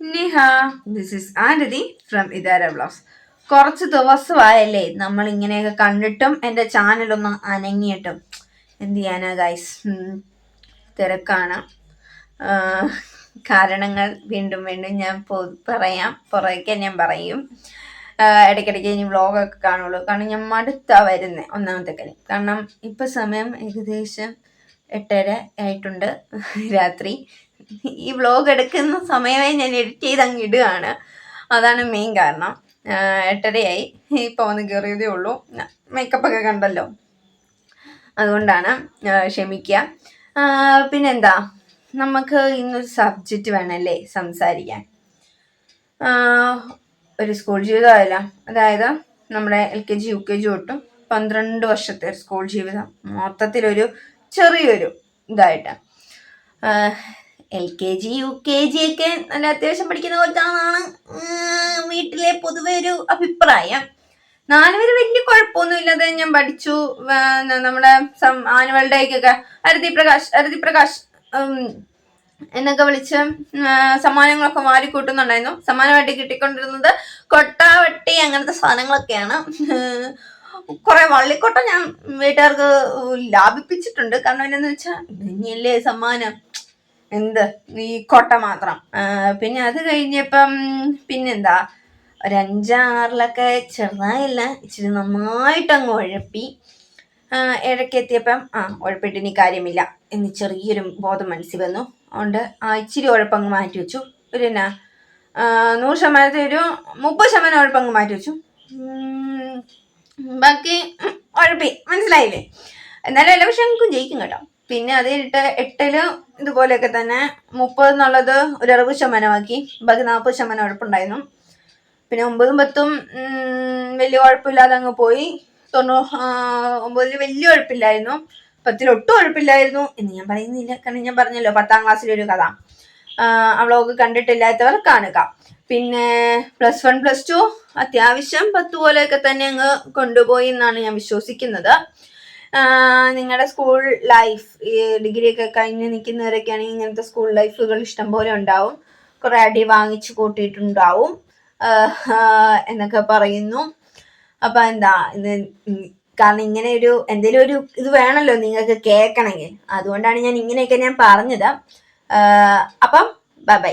Niha, this is Aarathi from ഇതാര vlogs. കുറച്ച് ദിവസമായല്ലേ നമ്മൾ ഇങ്ങനെയൊക്കെ കണ്ടിട്ടും എൻ്റെ ചാനലൊന്ന് അനങ്ങിയിട്ടും. എന്ത് ചെയ്യാനാ ഗൈസ്, തിരക്കാണ്. കാരണങ്ങൾ വീണ്ടും വീണ്ടും ഞാൻ പറയാം, പുറകെ ഞാൻ പറയും. ഇടയ്ക്കിടയ്ക്ക് ഇനി വ്ലോഗൊക്കെ കാണുള്ളൂ. കാരണം ഞാൻ മടുത്താ വരുന്നത്, ഒന്നാമത്തെ കാര്യം. കാരണം ഇപ്പം സമയം ഏകദേശം 8:30 ആയിട്ടുണ്ട് രാത്രി. ഈ വ്ലോഗ് എടുക്കുന്ന സമയമേ ഞാൻ എഡിറ്റ് ചെയ്ത് അങ്ങ് ഇടുകയാണ്. അതാണ് മെയിൻ കാരണം. 8:30 ഇപ്പോൾ വന്ന് കയറിയതേ ഉള്ളൂ. മേക്കപ്പൊക്കെ കണ്ടല്ലോ, അതുകൊണ്ടാണ്, ക്ഷമിക്കുക. പിന്നെന്താ, നമുക്ക് ഇന്നൊരു സബ്ജക്റ്റ് വേണമല്ലേ സംസാരിക്കാൻ. ഒരു സ്കൂൾ ജീവിതമല്ല, അതായത് നമ്മുടെ LKG UKG തൊട്ടും 12 വർഷത്തെ സ്കൂൾ ജീവിതം മൊത്തത്തിലൊരു ചെറിയൊരു ഇതായിട്ട്. LKG UKG ഒക്കെ നല്ല അത്യാവശ്യം പഠിക്കുന്ന കൊച്ചാണെന്നാണ് വീട്ടിലെ പൊതുവെ ഒരു അഭിപ്രായം. 4 വരെ വലിയ കുഴപ്പമൊന്നുമില്ലാതെ ഞാൻ പഠിച്ചു. നമ്മുടെ ആനുവൽ ഡേക്കൊക്കെ അരതി പ്രകാശ് എന്നൊക്കെ വിളിച്ച് സമ്മാനങ്ങളൊക്കെ വാരിക്കൂട്ടുന്നുണ്ടായിരുന്നു. സമ്മാനമായിട്ട് കിട്ടിക്കൊണ്ടിരുന്നത് കൊട്ടാവട്ടി അങ്ങനത്തെ സാധനങ്ങളൊക്കെയാണ്. കുറെ വള്ളിക്കൊട്ട ഞാൻ വീട്ടുകാർക്ക് ലാഭിപ്പിച്ചിട്ടുണ്ട്. കാരണം എന്താന്ന് വെച്ചാൽ ഇനിയല്ലേ സമ്മാനം, എന്ത് ഈ കൊട്ട മാത്രം. പിന്നെ അത് കഴിഞ്ഞപ്പം പിന്നെന്താ, ഒരു 5-6 ചെറുതായില്ല, ഇച്ചിരി നന്നായിട്ടങ്ങ് ഉഴപ്പി. 7 എത്തിയപ്പം ഉഴപ്പിട്ട് ഇനി കാര്യമില്ല എന്ന് ചെറിയൊരു ബോധം മനസ്സിൽ വന്നു. അതുകൊണ്ട് ഇച്ചിരി ഉഴപ്പങ്ങ് മാറ്റി വെച്ചു. ഒരു 100% ഒരു 30% ഉഴപ്പങ്ങ് മാറ്റി വെച്ചു. ബാക്കി ഉഴപ്പി, മനസ്സിലായില്ലേ? എന്നാലും എല്ലാ വിഷയങ്ങൾക്കും ജയിക്കും കേട്ടോ. പിന്നെ അത് കഴിഞ്ഞിട്ട് 8 ഇതുപോലെയൊക്കെ തന്നെ 30 എന്നുള്ളത് ഒരു 60% ബാക്കി 40% ഉഴപ്പുണ്ടായിരുന്നു. പിന്നെ 9ഉം 10ഉം വലിയ കുഴപ്പമില്ലാതെ അങ്ങ് പോയി. 9 വലിയ കുഴപ്പമില്ലായിരുന്നു, 10 ഒട്ടും കുഴപ്പമില്ലായിരുന്നു എന്ന് ഞാൻ പറയുന്നില്ല. കാരണം ഞാൻ പറഞ്ഞല്ലോ 10ാം ക്ലാസ്സിലൊരു കഥ. വ്ലോഗ് കണ്ടിട്ടില്ലാത്തവർ കാണുക. പിന്നെ +1 +2 അത്യാവശ്യം 10 പോലെയൊക്കെ തന്നെ അങ്ങ് കൊണ്ടുപോയി എന്നാണ് ഞാൻ വിശ്വസിക്കുന്നത്. നിങ്ങളുടെ സ്കൂൾ ലൈഫ്, ഈ ഡിഗ്രി ഒക്കെ കഴിഞ്ഞ് നിൽക്കുന്നവരൊക്കെ ആണെങ്കിൽ ഇങ്ങനത്തെ സ്കൂൾ ലൈഫുകൾ ഇഷ്ടം പോലെ ഉണ്ടാവും. കുറെ അടി വാങ്ങിച്ചു കൂട്ടിയിട്ടുണ്ടാവും എന്നൊക്കെ പറയുന്നു. അപ്പൊ എന്താ ഇത്, കാരണം ഇങ്ങനെ ഒരു എന്തെങ്കിലും ഒരു ഇത് വേണമല്ലോ നിങ്ങൾക്ക് കേൾക്കണമെങ്കിൽ. അതുകൊണ്ടാണ് ഞാൻ ഇങ്ങനെയൊക്കെ ഞാൻ പറഞ്ഞത്. അപ്പം ബൈ ബൈ.